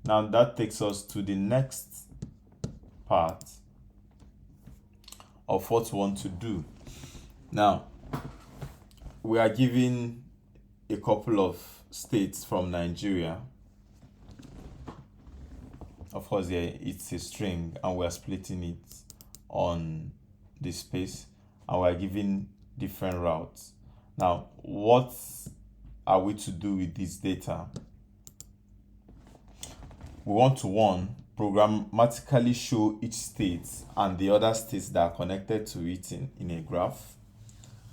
Now that takes us to the next part of what we want to do. Now, we are given a couple of states from Nigeria. Of course, yeah, it's a string and we are splitting it on the space and we are giving different routes. Now, what are we to do with this data? We want to, one, programmatically show each state and the other states that are connected to it in a graph.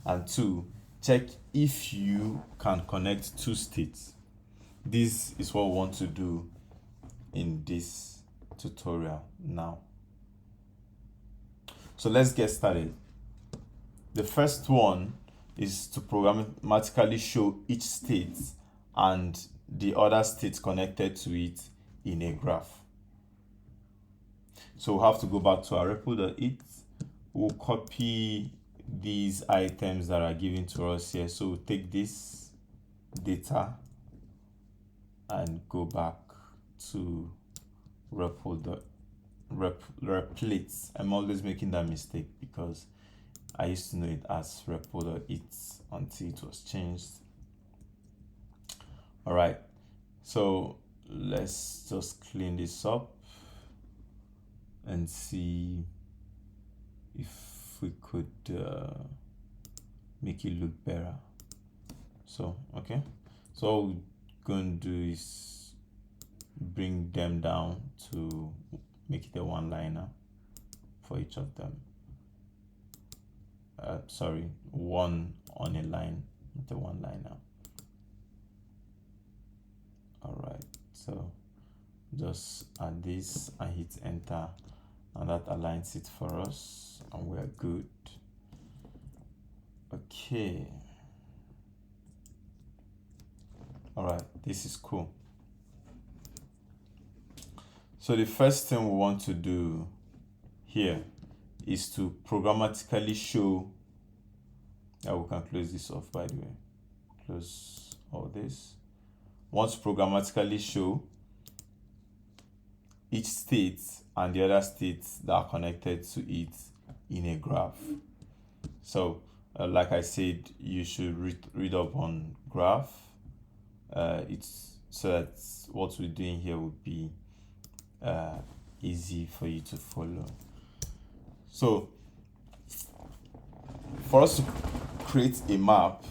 And two, check if you can connect two states. This is what we want to do in this tutorial now. So let's get started. The first one is to programmatically show each state and the other states connected to it in a graph. So we'll have to go back to our repo.it. We'll copy these items that are given to us here. So we'll take this data and go back to replete. I'm always making that mistake because I used to know it as repo.it until it was changed. All right, so let's just clean this up and see if we could make it look better. So, okay, so all we're going to do is bring them down to make it a one-liner for each of them. Sorry, one on a line, not a one-liner. All right, so just add this and hit enter, and that aligns it for us, and we're good. Okay. All right, this is cool. So the first thing we want to do here is to programmatically show, we can close this off, by the way, close all this. Want to programmatically show each state and the other states that are connected to it in a graph. So like I said, you should read up on graph. It's so that what we're doing here would be easy for you to follow. So for us to create a map,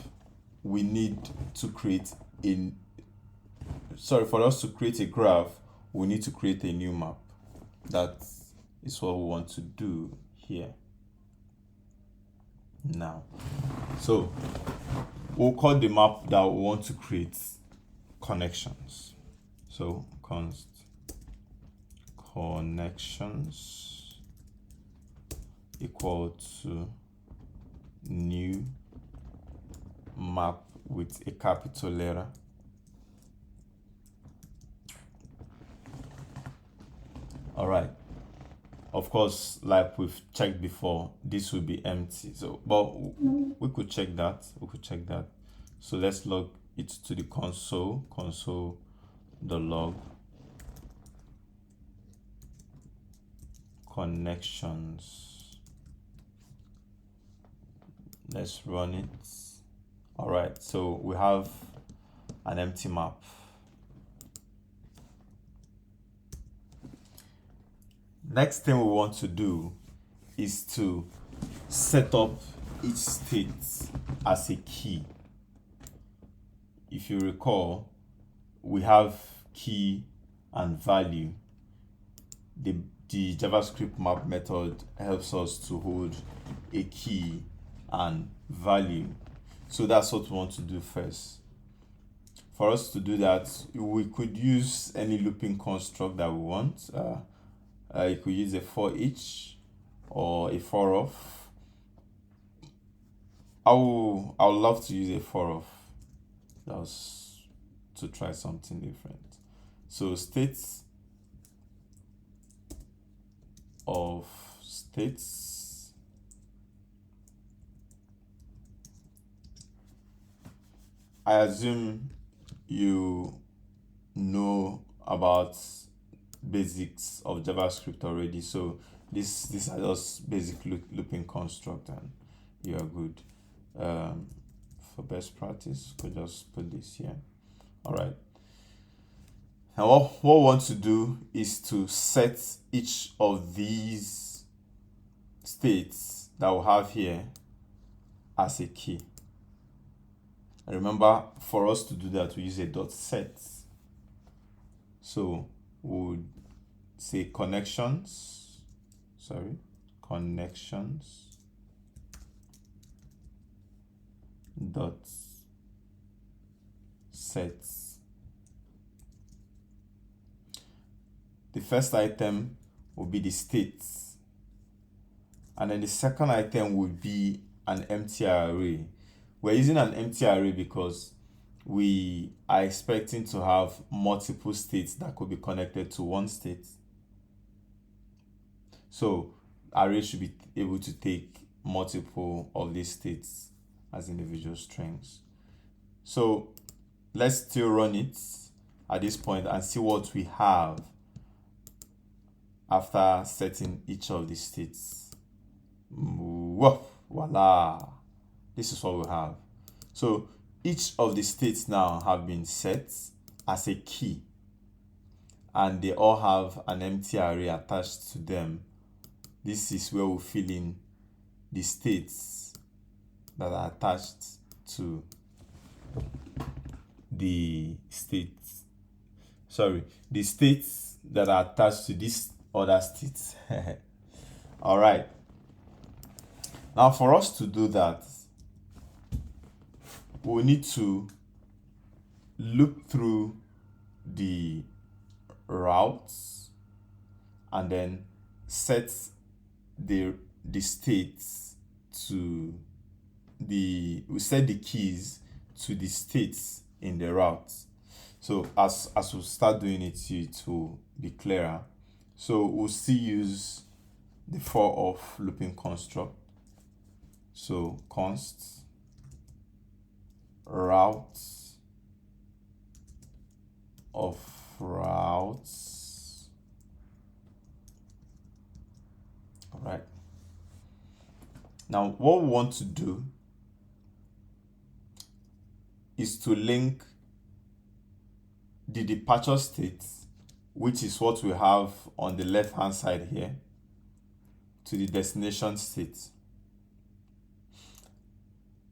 we need to create for us to create a graph, we need to create a new map. That is what we want to do here now. So we'll call the map that we want to create connections. So const connections equal to new map with a capital letter. All right, of course, like we've checked before, this will be empty, so but we could check that. So let's log it to the console the log connections. Let's run it. All right, so we have an empty map. Next thing we want to do is to set up each state as a key. If you recall, we have key and value. The JavaScript map method helps us to hold a key and value. So that's what we want to do first. For us to do that, we could use any looping construct that we want. You could use a for each or a for of. I would love to use a for of. That was to try something different. So states of states. I assume you know about basics of JavaScript already, so these are just basic looping construct, and you are good. For best practice, we'll just put this here. All right. Now what we want to do is to set each of these states that we have here as a key. And remember, for us to do that, we use a dot set. So we'll say connections dot sets. The first item will be the states, and then the second item will be an empty array. We're using an empty array because we are expecting to have multiple states that could be connected to one state. So array should be able to take multiple of these states as individual strings. So let's still run it at this point and see what we have after setting each of the states. Whoa, voila! This is what we have. So each of the states now have been set as a key, and they all have an empty array attached to them. This is where we fill in the states that are attached to the states. The states that are attached to these other states. All right. Now, for us to do that, we need to loop through the routes and then set the states to we set the keys to the states in the route. So as we start doing it will be clearer. So we'll still use the for of looping construct. So const routes of routes. All right. Now what we want to do is to link the departure state, which is what we have on the left hand side here, to the destination state.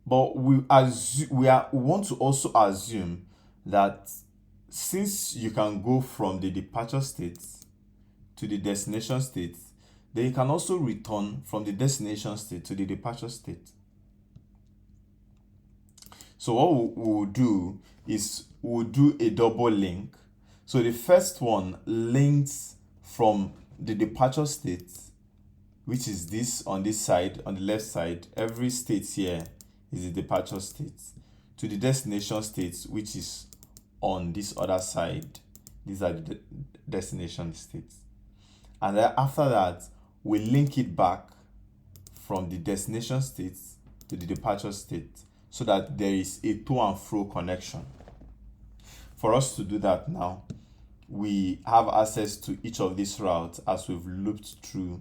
But we want to also assume that since you can go from the departure state to the destination state, then you can also return from the destination state to the departure state. So what we'll do is we'll do a double link. So the first one links from the departure state, which is this on this side, on the left side. Every state here is the departure state, to the destination state, which is on this other side. These are the destination states. And then after that, we link it back from the destination state to the departure state, so that there is a to and fro connection. For us to do that now, we have access to each of these routes as we've looped through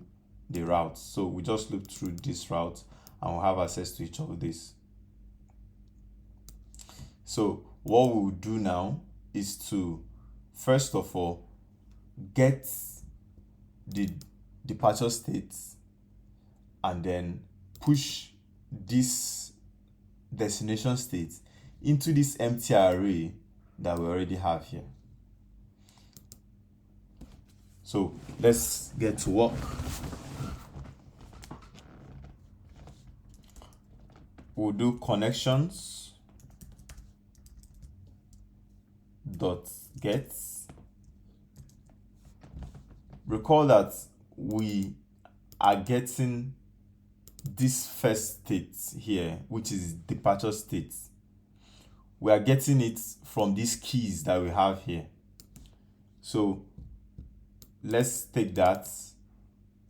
the routes. So we just loop through this route and we'll have access to each of these. So what we'll do now is to, first of all, get the departure states and then push this destination state into this empty array that we already have here. So let's get to work. We'll do connections dot get. Recall that we are getting this first state here, which is departure state. We are getting it from these keys that we have here. So let's take that.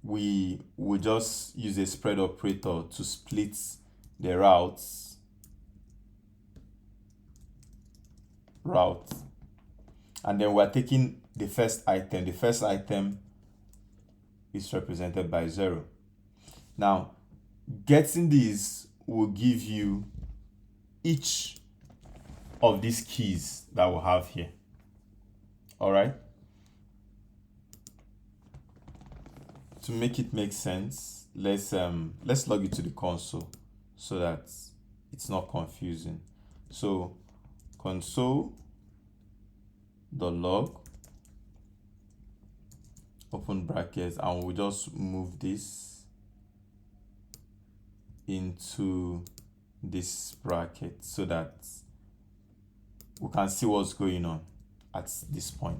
We will just use a spread operator to split the route, and then we're taking the first item. The first item is represented by 0. Now, getting these will give you each of these keys that we have here. All right. To make it make sense, let's log it to the console so that it's not confusing. So console.log, open brackets, and we'll just move this into this bracket so that we can see what's going on at this point.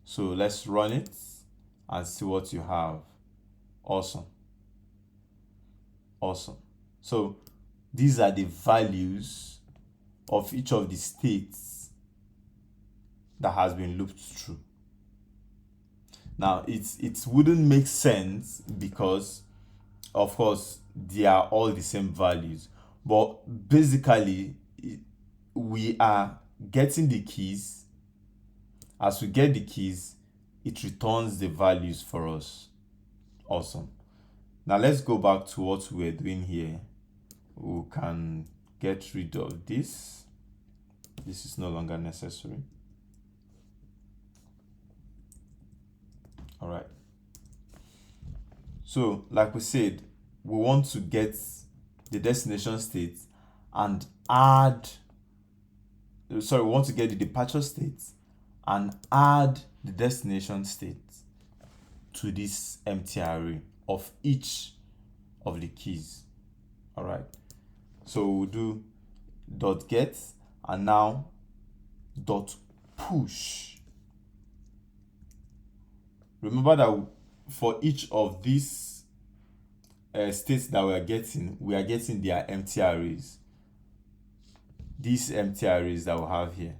So let's run it and see what you have. Awesome. So these are the values of each of the states that has been looped through. Now it wouldn't make sense because of course they are all the same values, but basically we are getting the keys. As we get the keys, it returns the values for us. Awesome. Now let's go back to what we're doing here. We can get rid of this. This is no longer necessary. All right. So like we said, we want to get the destination state and we want to get the departure state and add the destination state to this empty array of each of the keys. All right. So we'll do .get and now .push. Remember that for each of these states that we are getting their empty arrays. These empty arrays that we have here.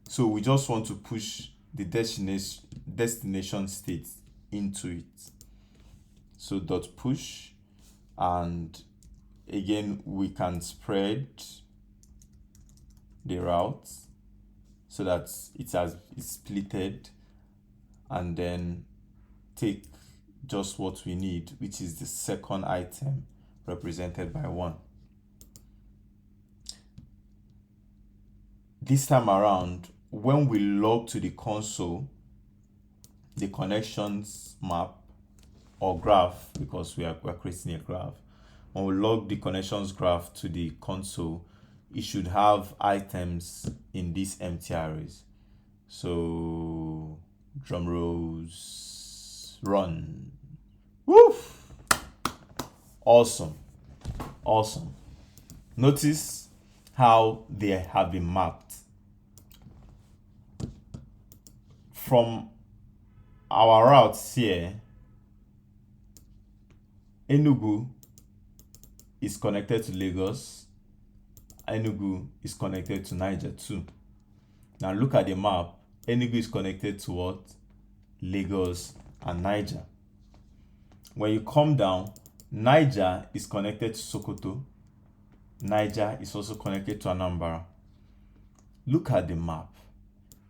So we just want to push the destination state into it. So .push, and again we can spread the route so that it's splitted, and then take just what we need, which is the second item represented by 1. This time around, when we log to the console the connections map or graph, because we're creating a graph, when we log the connections graph to the console, it should have items in these empty arrays. So drum rolls, run. Woof! Awesome. Notice how they have been mapped. From our routes here, Enugu is connected to Lagos. Enugu is connected to Niger too. Now look at the map. Enugu is connected to what? Lagos and Niger. When you come down, Niger is connected to Sokoto. Niger is also connected to Anambra. Look at the map.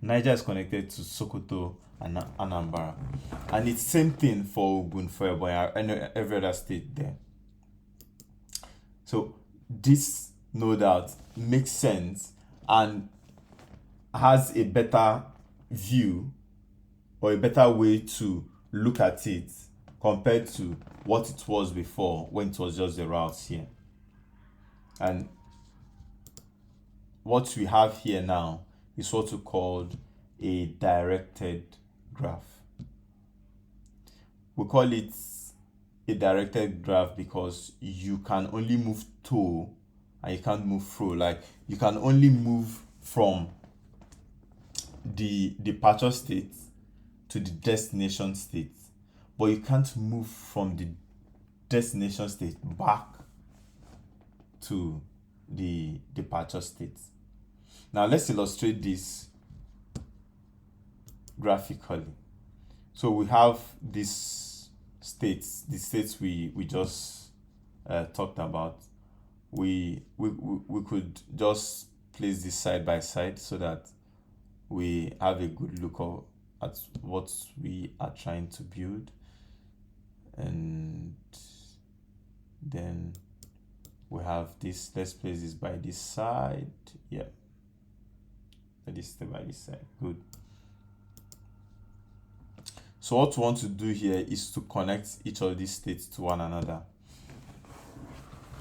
Niger is connected to Sokoto and Anambra. And it's same thing for Ogun, for Ebonyi, and every other state there. So this, no doubt, makes sense and has a better view or a better way to look at it compared to what it was before, when it was just the routes here. And what we have here now is what we called a directed graph. We call it a directed graph because you can only move to and you can't move through. Like, you can only move from the departure state to the destination state, but you can't move from the destination state back to the departure state. Now let's illustrate this graphically. So we have these states, the states we just talked about. We could just place this side by side so that we have a good look at what we are trying to build, and then we have this. Let's place this by this side. Yeah, let this stay by this side. Good. So what we want to do here is to connect each of these states to one another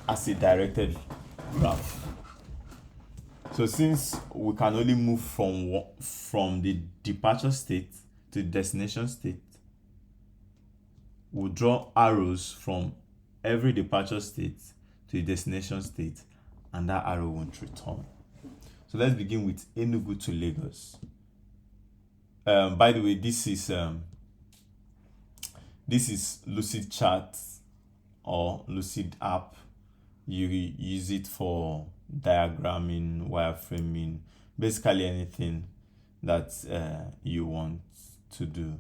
as a directed graph. So since we can only move from the departure state to the destination state, we'll draw arrows from every departure state to the destination state, and that arrow won't return. So let's begin with Enugu to Lagos. By the way, this is Lucidchart or Lucid app. You use it for diagramming, wireframing, basically anything that you want to do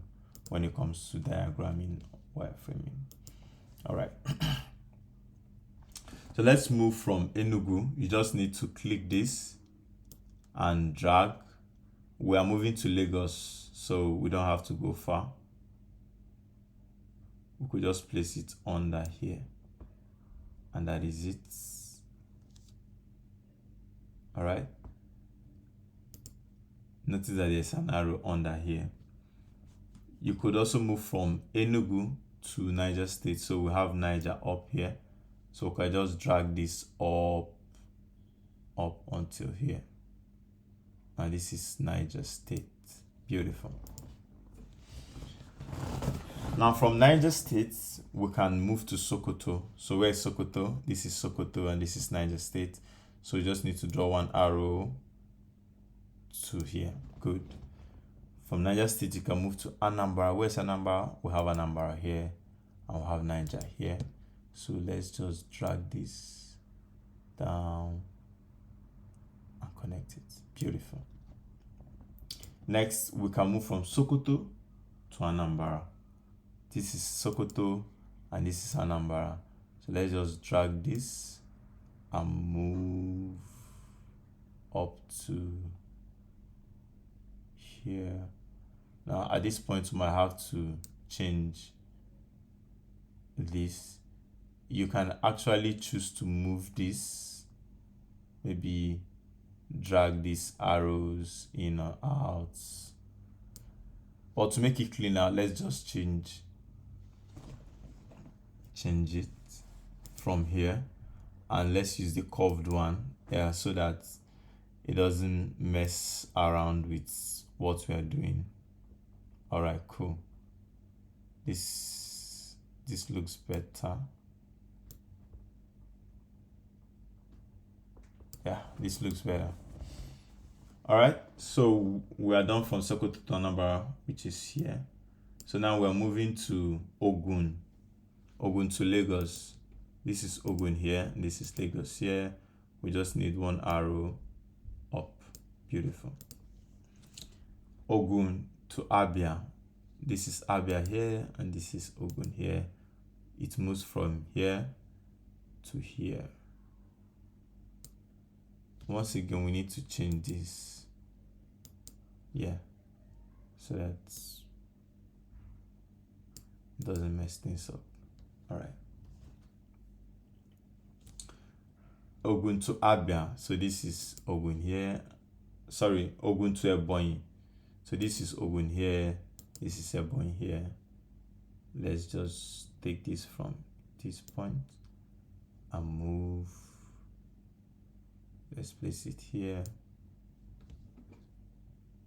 when it comes to diagramming, wireframing. All right. So let's move from Enugu. You just need to click this and drag. We are moving to Lagos, so we don't have to go far. We could just place it under here, and that is it. All right. Notice that there's an arrow under here. You could also move from Enugu to Niger State. So we have Niger up here. So we can just drag this up until here. And this is Niger State. Beautiful. Now from Niger State, we can move to Sokoto. So where is Sokoto? This is Sokoto and this is Niger State. So you just need to draw one arrow to here. Good. From Niger State, you can move to Anambra. Where's Anambra? We have Anambra here and we have Niger here. So let's just drag this down and connect it. Beautiful. Next, we can move from Sokoto to Anambra. This is Sokoto and this is Anambra. So let's just drag this and move up to here. Now at this point you might have to change this. You can actually choose to move this, maybe drag these arrows in or out, but to make it cleaner, let's just change it from here, and let's use the curved one so that it doesn't mess around with what we are doing. All right, cool. This looks better. Yeah, this looks better. All right, so we are done from Sokoto to Anambra, which is here. So now we're moving to Ogun to Lagos. This is Ogun here, and this is Lagos here. We just need one arrow up. Beautiful. Ogun to Abia. This is Abia here, and this is Ogun here. It moves from here to here. Once again, we need to change this. Yeah, so that it doesn't mess things up. All right. Ogun to Abia. So this is Ogun here. Sorry, Ogun to Ebonyi. So this is Ogun here. This is Ebonyi here. Let's just take this from this point and move. Let's place it here.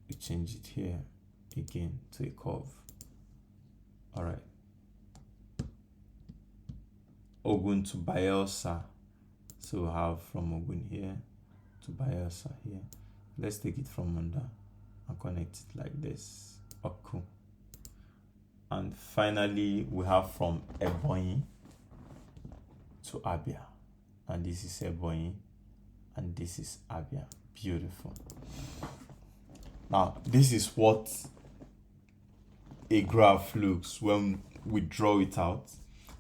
We change it here again to a curve. All right. Ogun to Bayelsa. So we have from Ogun here to Bayelsa here. Let's take it from under and connect it like this. Oh, cool. And finally, we have from Ebonyi to Abia. And this is Ebonyi. And this is Abia. Beautiful. Now, this is what a graph looks when we draw it out.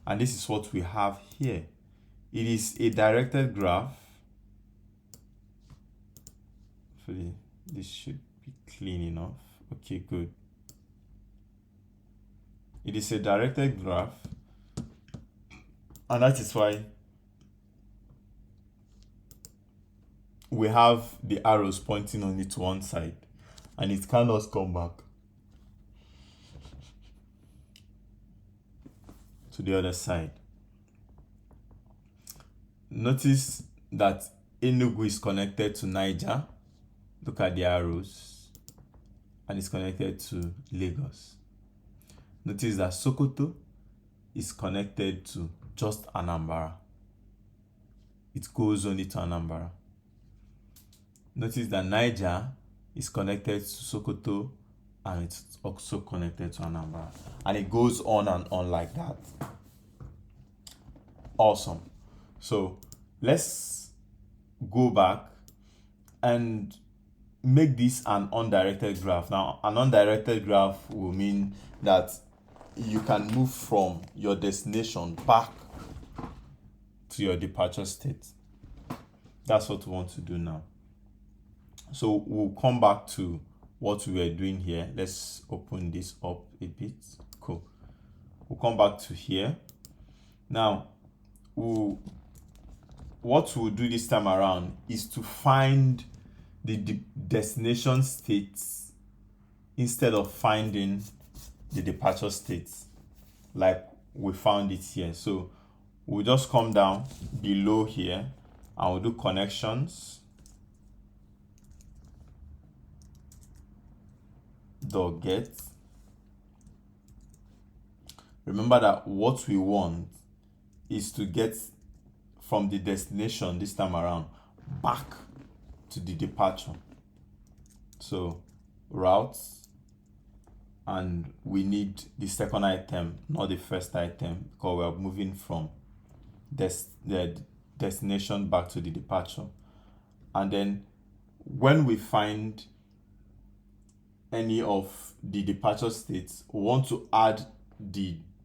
And this is what we have here. It is a directed graph. Hopefully, this should be clean enough. Okay, good. It is a directed graph, and that is why we have the arrows pointing only to one side, and it cannot come back to the other side. Notice that Enugu is connected to Niger. Look at the arrows, and it's connected to Lagos. Notice that Sokoto is connected to just Anambra. It goes only to Anambra. Notice that Niger is connected to Sokoto, and it's also connected to Anambra. And it goes on and on like that. Awesome. So let's go back and make this an undirected graph. Now, an undirected graph will mean that you can move from your destination back to your departure state. That's what we want to do now. So we'll come back to what we were doing here. Let's open this up a bit. Cool. We'll come back to here. Now, what we'll do this time around is to find the destination states instead of finding the departure states like we found it here. So we'll just come down below here and we'll do connections dot get. Remember that what we want is to get from the destination this time around back to the departure. So routes, and we need the second item, not the first item, because we're moving from the destination back to the departure. And then when we find any of the departure states, we want to add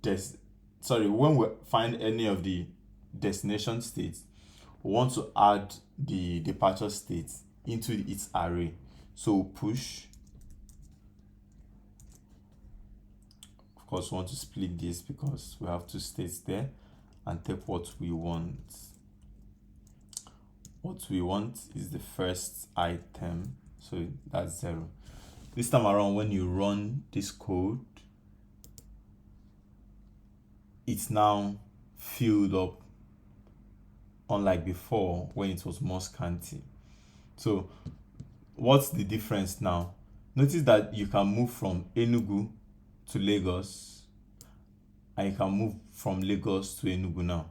when we find any of the destination states, we want to add the departure states into its array. So push. Of course, we want to split this because we have two states there, and take what we want. What we want is the first item, so that's 0. This time around, when you run this code, it's now filled up, unlike before when it was more scanty. So what's the difference now? Notice that you can move from Enugu to Lagos, and you can move from Lagos to Enugu now,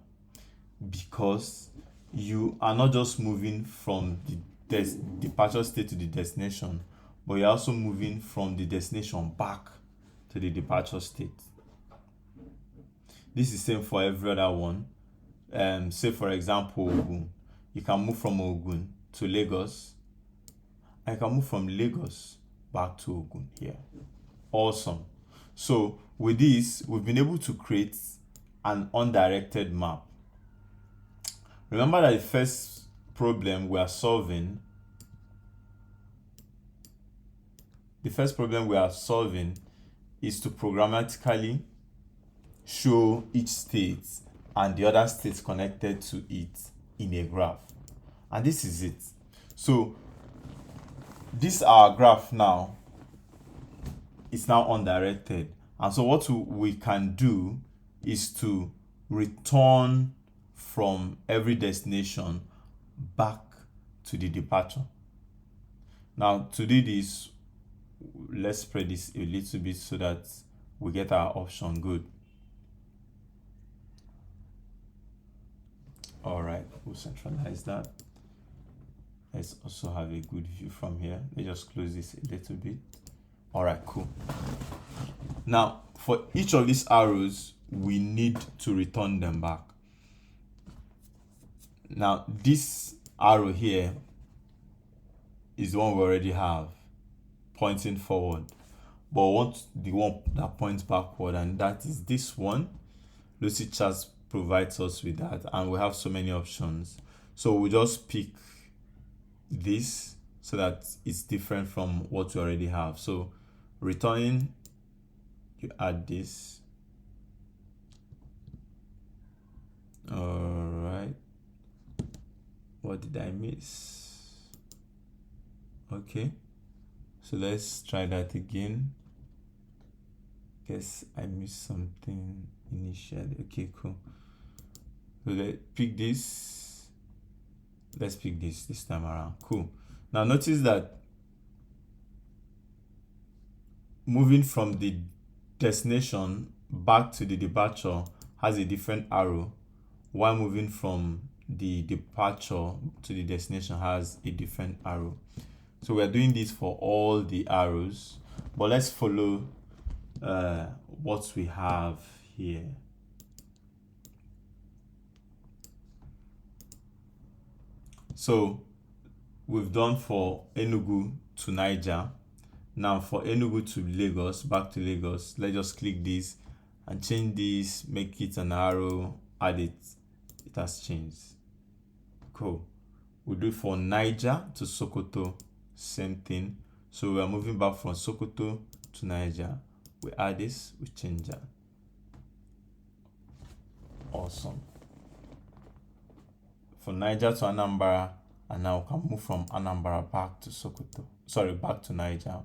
because you are not just moving from the departure state to the destination, but you're also moving from the destination back to the departure state. This is same for every other one. Say for example, Ogun. You can move from Ogun to Lagos, and you can move from Lagos back to Ogun here. Awesome. So with this, we've been able to create an undirected map. Remember that the first problem we are solving is to programmatically show each state and the other states connected to it in a graph. And this is it. So this our graph now is now undirected. And so what we can do is to return from every destination back to the departure. Now to do this, let's spread this a little bit so that we get our option good. All right, we'll centralize that. Let's also have a good view from here. Let's just close this a little bit. All right, cool. Now, for each of these arrows, we need to return them back. Now, this arrow here is the one we already have, pointing forward. But we want the one that points backward, and that is this one. Lucidchart provides us with that, and we have so many options. So we just pick this so that it's different from what we already have. So returning, you add this, What did I miss? Okay, so let's try that again. Guess I missed something initially. Okay, cool. So let's pick this. Let's pick this time around. Cool. Now notice that moving from the destination back to the departure has a different arrow, while moving from the departure to the destination has a different arrow. So we're doing this for all the arrows, but let's follow what we have here. So we've done for Enugu to Niger. Now for Enugu to Lagos, back to Lagos, let's just click this and change this, make it an arrow, add it. It has changed. Cool. We'll do for Niger to Sokoto, same thing. So we are moving back from Sokoto to Niger. We add this, we change that. Awesome. For Niger to Anambra, and now we can move from Anambra back to Sokoto. Sorry, back to Niger.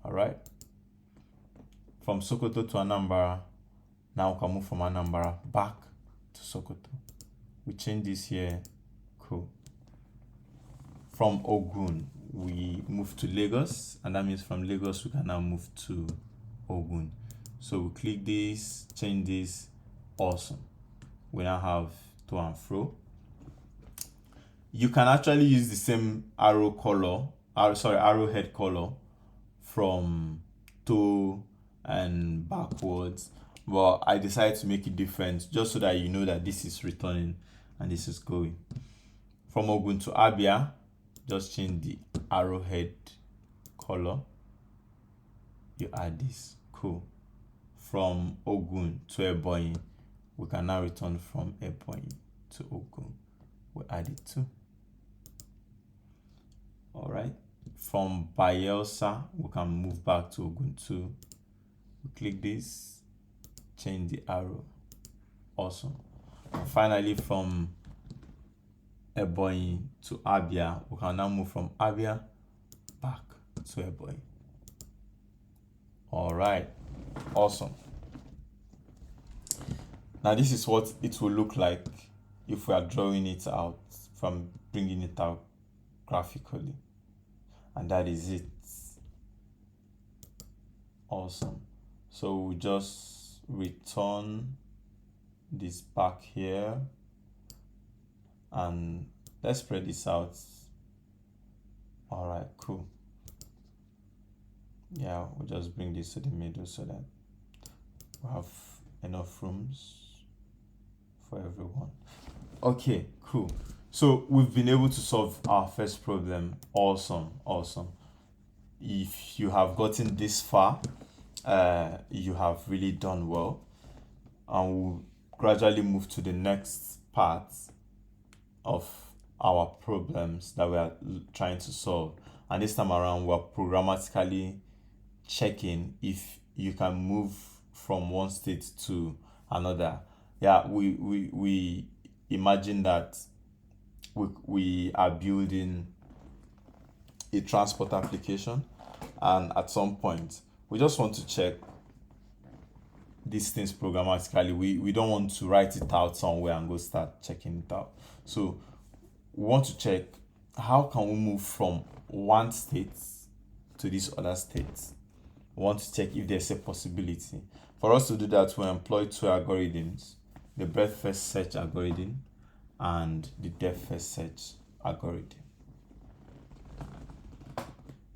All right. From Sokoto to Anambra, now we can move from Anambra back to Sokoto. We change this here. Cool. From Ogun, we move to Lagos, and that means from Lagos we can now move to Ogun. So we click this, change this. Awesome. We now have to and fro. You can actually use the same arrowhead color from to and backwards, but I decided to make it different just so that you know that this is returning and this is going. From Ogun to Abia, just change the arrowhead color. You add this. Cool. From Ogun to Ebonyi, we can now return from Ebonyi to Ogun. We add it too. All right. From Bayelsa, we can move back to Ogun too. We click this, change the arrow. Awesome. And finally, from Ebonyi to Abia, we can now move from Abia back to Ebonyi. All right. Awesome. Now this is what it will look like if we are drawing it out, from bringing it out graphically. And that is it. Awesome. So we just return this back here, and let's spread this out. All right, cool. Yeah, we'll just bring this to the middle so that we have enough rooms for everyone. Okay, cool. So we've been able to solve our first problem. Awesome. If you have gotten this far, you have really done well, and we'll gradually move to the next part of our problems that we are trying to solve. And this time around, we're programmatically checking if you can move from one state to another. Yeah, we imagine that we are building a transport application, and at some point we just want to check these things programmatically. We don't want to write it out somewhere and go start checking it out. So we want to check how can we move from one state to this other state. We want to check if there's a possibility. For us to do that, we employ two algorithms: the breadth first search algorithm and the depth first search algorithm.